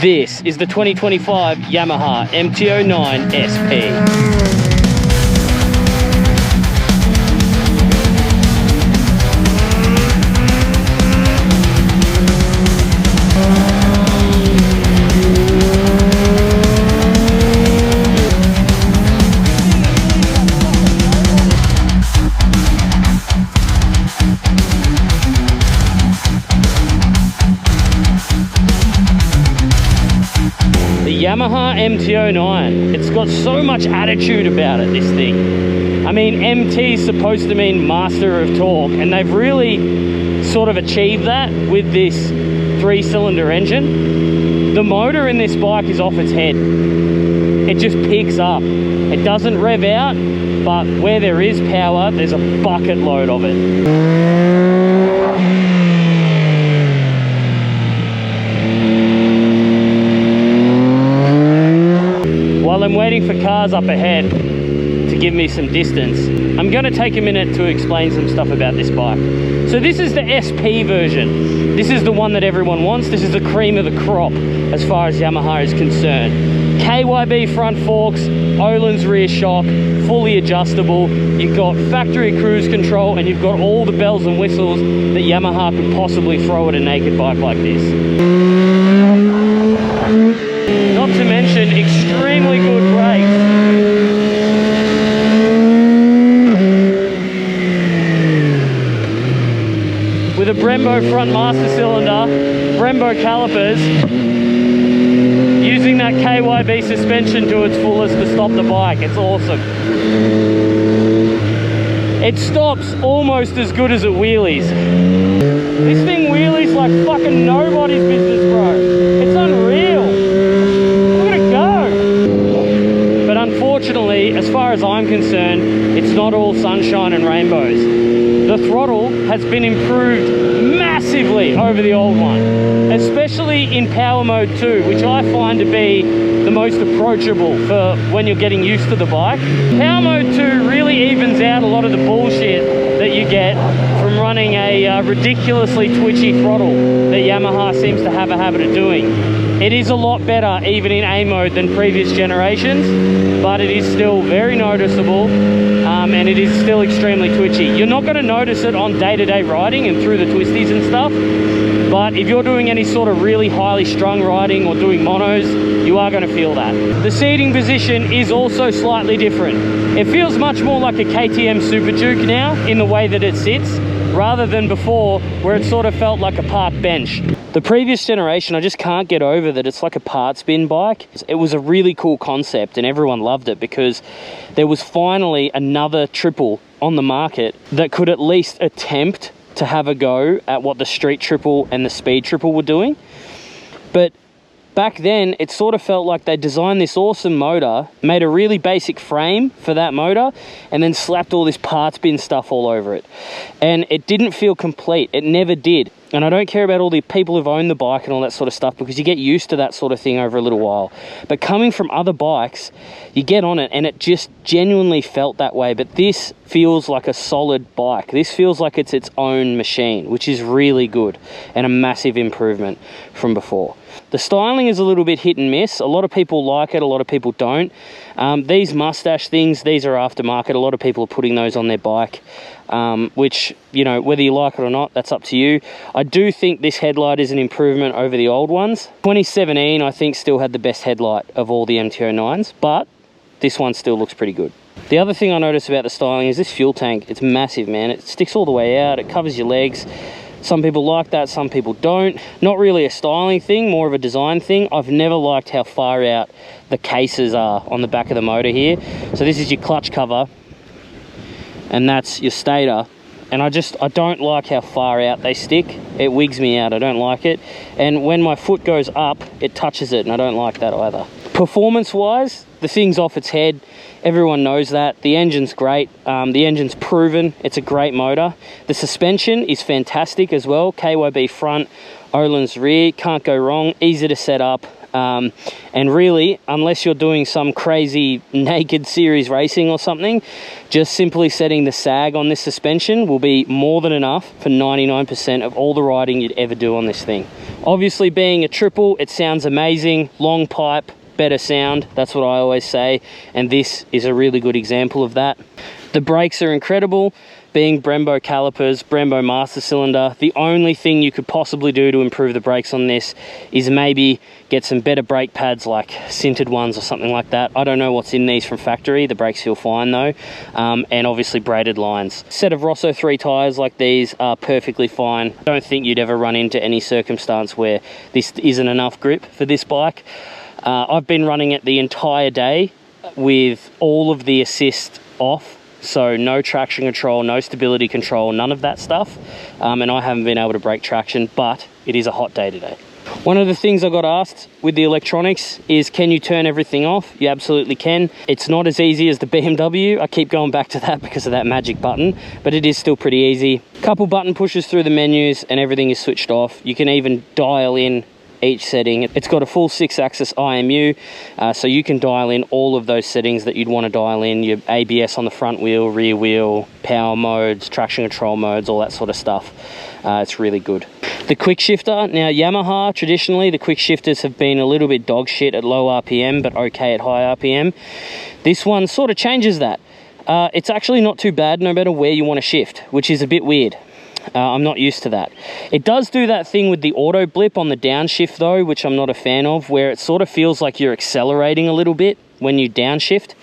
This is the 2025 Yamaha MT09 SP. The Yamaha MT09, it's got so much attitude about it, this thing. I mean, MT is supposed to mean master of torque, and they've really sort of achieved that with this 3-cylinder engine. The motor in this bike is off its head. It just picks up. It doesn't rev out, but where there is power, there's a bucket load of it. While I'm waiting for cars up ahead to give me some distance, I'm going to take a minute to explain some stuff about this bike. So this is the SP version. This is the one that everyone wants. This is the cream of the crop as far as Yamaha is concerned. KYB front forks, Öhlins rear shock, fully adjustable. You've got factory cruise control, and you've got all the bells and whistles that Yamaha could possibly throw at a naked bike like this. Not to mention extremely good brakes. With a Brembo front master cylinder, Brembo calipers, using that KYB suspension to its fullest to stop the bike. It's awesome. It stops almost as good as it wheelies. This thing wheelies like fucking nobody's business, bro. It's unreal. Unfortunately, as far as I'm concerned, it's not all sunshine and rainbows. The throttle has been improved massively over the old one, especially in power mode 2, which I find to be the most approachable for when you're getting used to the bike. Power mode 2 really evens out a lot of the bullshit that you get from running a ridiculously twitchy throttle that Yamaha seems to have a habit of doing. It is a lot better even in A mode than previous generations, but it is still very noticeable, and it is still extremely twitchy. You're not going to notice it on day-to-day riding and through the twisties and stuff, but if you're doing any sort of really highly strung riding or doing monos, you are going to feel that. The seating position is also slightly different. It feels much more like a KTM Super Duke now in the way that it sits, rather than before where it sort of felt like a park bench. The previous generation, I just can't get over that it's like a parts bin bike. It was a really cool concept and everyone loved it because there was finally another triple on the market that could at least attempt to have a go at what the street triple and the speed triple were doing. But back then, it sort of felt like they designed this awesome motor, made a really basic frame for that motor, and then slapped all this parts bin stuff all over it. And it didn't feel complete. It never did. And I don't care about all the people who've owned the bike and all that sort of stuff, because you get used to that sort of thing over a little while. But coming from other bikes, you get on it and it just genuinely felt that way. But this feels like a solid bike. This feels like it's its own machine, which is really good and a massive improvement from before. The styling is a little bit hit and miss. A lot of people like it, a lot of people don't. These mustache things, these are aftermarket. A lot of people are putting those on their bike, which, you know, whether you like it or not, that's up to you. I do think this headlight is an improvement over the old ones. 2017, I think, still had the best headlight of all the MT09s, but this one still looks pretty good. The other thing I noticed about the styling is this fuel tank. It's massive, man. It sticks all the way out. It covers your legs. Some people like that, some people don't. Not really a styling thing, more of a design thing. I've never liked how far out the cases are on the back of the motor here. So this is your clutch cover, and that's your stator. And I don't like how far out they stick. It wigs me out, I don't like it. And when my foot goes up, it touches it, and I don't like that either. Performance-wise, the thing's off its head. Everyone knows that. The engine's great. The engine's proven. It's a great motor. The suspension is fantastic as well. KYB front, Öhlins rear, can't go wrong, easy to set up. And really, unless you're doing some crazy naked series racing or something, just simply setting the sag on this suspension will be more than enough for 99% of all the riding you'd ever do on this thing. Obviously, being a triple, it sounds amazing, long pipe, better sound, that's what I always say, and this is a really good example of that. The brakes are incredible. Being Brembo calipers, Brembo master cylinder, the only thing you could possibly do to improve the brakes on this is maybe get some better brake pads, like sintered ones or something like that. I don't know what's in these from factory. The brakes feel fine though. And obviously braided lines. Set of Rosso 3 tires like these are perfectly fine. I don't think you'd ever run into any circumstance where this isn't enough grip for this bike. I've been running it the entire day with all of the assist off. So no traction control, no stability control, none of that stuff. And I haven't been able to break traction, but it is a hot day today. One of the things I got asked with the electronics is, can you turn everything off? You absolutely can. It's not as easy as the BMW. I keep going back to that because of that magic button, but it is still pretty easy. Couple button pushes through the menus and everything is switched off. You can even dial in each setting. It's got a full 6-axis IMU, so you can dial in all of those settings that you'd want to dial in, your ABS on the front wheel, rear wheel, power modes, traction control modes, all that sort of stuff. It's really good. The quick shifter, now Yamaha, traditionally the quick shifters have been a little bit dog shit at low RPM, but okay at high RPM. This one sort of changes that. It's actually not too bad no matter where you want to shift, which is a bit weird. I'm not used to that. It does do that thing with the auto blip on the downshift though, which I'm not a fan of, where it sort of feels like you're accelerating a little bit when you downshift,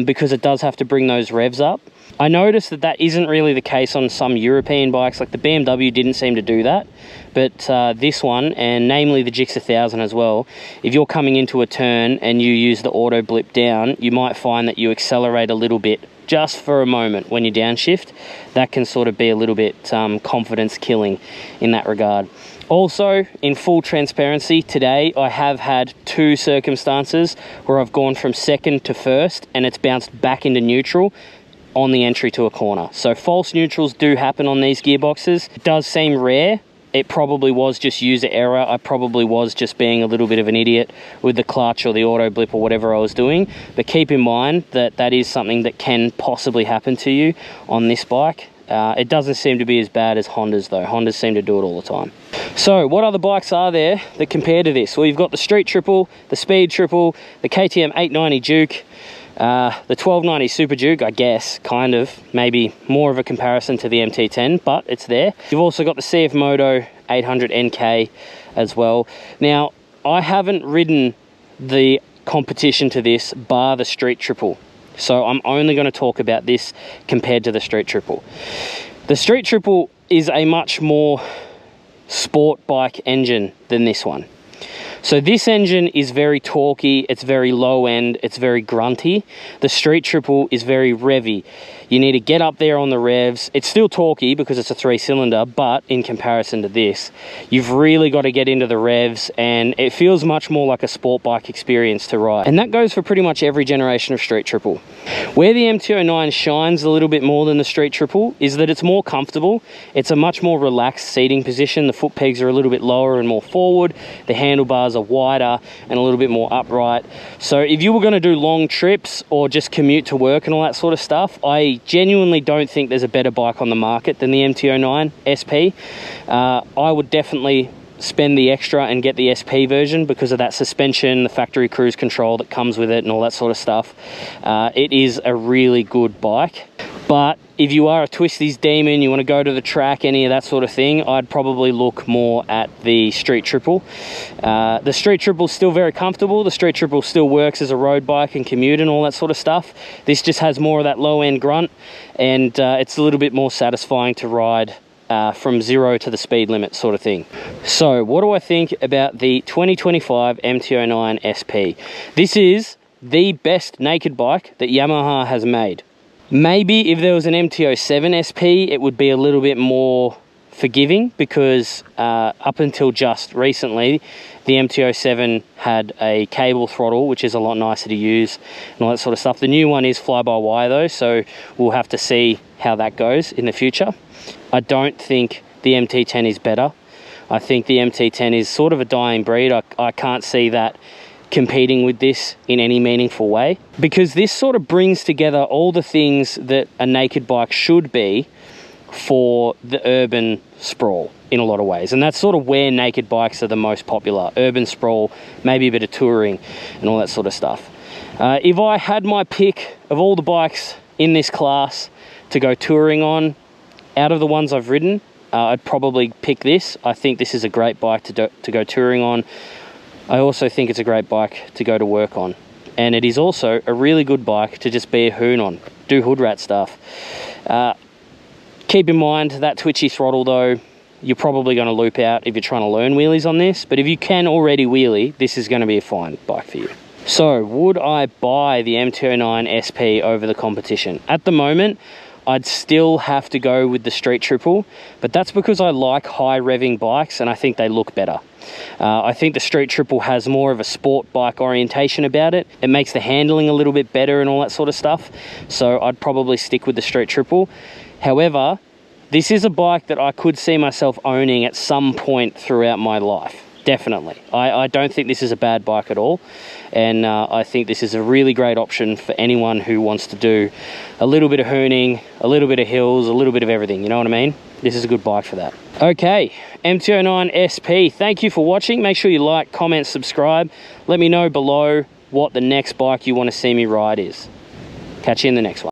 because it does have to bring those revs up. I noticed that that isn't really the case on some European bikes, like the BMW didn't seem to do that, but this one, and namely the GX 1000 as well, if you're coming into a turn and you use the auto blip down, you might find that you accelerate a little bit just for a moment when you downshift. That can sort of be a little bit confidence killing in that regard. Also, in full transparency, today I have had 2 circumstances where I've gone from second to first and it's bounced back into neutral on the entry to a corner. So false neutrals do happen on these gearboxes. It does seem rare. It probably was just user error. I probably was just being a little bit of an idiot with the clutch or the auto blip or whatever I was doing. But keep in mind that that is something that can possibly happen to you on this bike. It doesn't seem to be as bad as Honda's though. Honda's seem to do it all the time. So what other bikes are there that compare to this? Well, you've got the Street Triple, the Speed Triple, the KTM 890 Duke, the 1290 Super Duke, I guess, kind of, maybe more of a comparison to the MT10, but it's there. You've also got the CF Moto 800 NK as well. Now, I haven't ridden the competition to this bar the Street Triple, so I'm only going to talk about this compared to the Street Triple. The Street Triple is a much more sport bike engine than this one. So this engine is very torquey, it's very low end, it's very grunty. The Street Triple is very revvy. You need to get up there on the revs. It's still torquey because it's a 3-cylinder, but in comparison to this, you've really got to get into the revs and it feels much more like a sport bike experience to ride. And that goes for pretty much every generation of Street Triple. Where the MT09 shines a little bit more than the Street Triple is that it's more comfortable. It's a much more relaxed seating position. The foot pegs are a little bit lower and more forward. The handlebars are wider and a little bit more upright. So if you were going to do long trips or just commute to work and all that sort of stuff, I genuinely don't think there's a better bike on the market than the MT09 SP. I would definitely spend the extra and get the SP version because of that suspension, the factory cruise control that comes with it and all that sort of stuff. It is a really good bike. But if you are a twisties demon, you want to go to the track, any of that sort of thing, I'd probably look more at the Street Triple. The Street Triple is still very comfortable. The Street Triple still works as a road bike and commute and all that sort of stuff. This just has more of that low-end grunt, and it's a little bit more satisfying to ride from 0 to the speed limit sort of thing. So what do I think about the 2025 MT09 SP? This is the best naked bike that Yamaha has made. Maybe if there was an MT07 SP, it would be a little bit more forgiving because up until just recently, the MT07 had a cable throttle, which is a lot nicer to use and all that sort of stuff. The new one is fly-by-wire though, so we'll have to see how that goes in the future. I don't think the MT10 is better. I think the MT10 is sort of a dying breed. I can't see that competing with this in any meaningful way, because this sort of brings together all the things that a naked bike should be for the urban sprawl in a lot of ways. And that's sort of where naked bikes are the most popular: urban sprawl, maybe a bit of touring and all that sort of stuff. If I had my pick of all the bikes in this class to go touring on, out of the ones I've ridden, I'd probably pick this. I think this is a great bike to go touring on. I also think it's a great bike to go to work on. And it is also a really good bike to just be a hoon on, do hood rat stuff. Keep in mind that twitchy throttle though, you're probably going to loop out if you're trying to learn wheelies on this, but if you can already wheelie, this is going to be a fine bike for you. So, would I buy the MT09 SP over the competition? At the moment, I'd still have to go with the Street Triple, but that's because I like high revving bikes and I think they look better. I think the Street Triple has more of a sport bike orientation about it. It makes the handling a little bit better and all that sort of stuff. So I'd probably stick with the Street Triple. However, this is a bike that I could see myself owning at some point throughout my life. Definitely. I don't think this is a bad bike at all. And I think this is a really great option for anyone who wants to do a little bit of hooning, a little bit of hills, a little bit of everything. You know what I mean? This is a good bike for that. Okay, MT09 SP. Thank you for watching. Make sure you like, comment, subscribe. Let me know below what the next bike you want to see me ride is. Catch you in the next one.